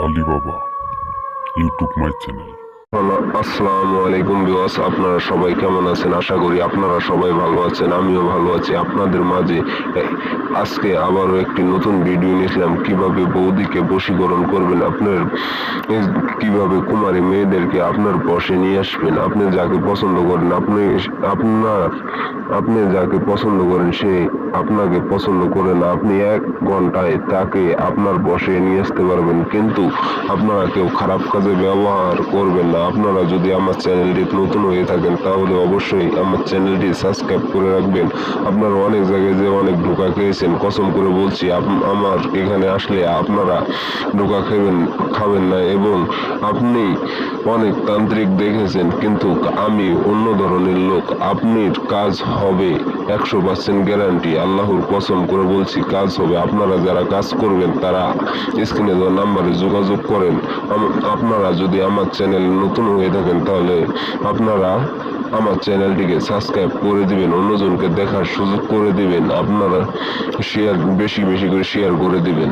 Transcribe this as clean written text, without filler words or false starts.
আলী বাবা YouTube my channel. আসসালামু আলাইকুম ভিউয়ার্স, আপনারা সবাই কেমন আছেন? আশা করি আপনারা সবাই ভালো আছেন, আমিও ভালো আছি। আপনাদের মাঝে আজকে আবারও একটি নতুন ভিডিও নিয়েছিলাম, কিভাবে বৌদিকে বশীকরণ করবেন, আপনার কিভাবে কুমারী মেয়েদেরকে আপনার বশে নিয়ে আসবেন। আপনি যাকে পছন্দ করেন, আপনি যাকে পছন্দ করেন সে আপনাকে পছন্দ করে না, আপনি 1 ঘন্টায় তাকে আপনার বশে নিয়ে আসতে পারবেন। কিন্তু আপনারা কেউ খারাপ কাজে ব্যবহার করবেন না। আপনারা যদি আমার চ্যানেলটি নতুন হয়ে থাকেন তাহলে অবশ্যই আমার চ্যানেলটি সাবস্ক্রাইব করে রাখবেন। আপনারা অনেক জায়গায় যে অনেক ধোঁকা খেয়েছেন, কসম করে বলছি আমার এখানে আসলে আপনারা ধোঁকা খাবেন না। এবং আপনি অনেক তান্ত্রিক দেখেছেন, কিন্তু আমি অন্য ধরনের লোক। আপনার কাজ হবে 100% গ্যারান্টি, আল্লাহর কসম করে বলছি কাজ হবে। আপনারা যারা কাজ করবেন তারা স্ক্রিনে দেওয়া নাম্বারে যোগাযোগ করেন। আপনারা যদি আমার চ্যানেলে নতুন হয়ে থাকেন তাহলে আপনারা আমার চ্যানেলটিকে সাবস্ক্রাইব করে দিবেন, অন্যজনকে দেখার সুযোগ করে দিবেন, আপনারা বেশি বেশি করে শেয়ার করে দিবেন।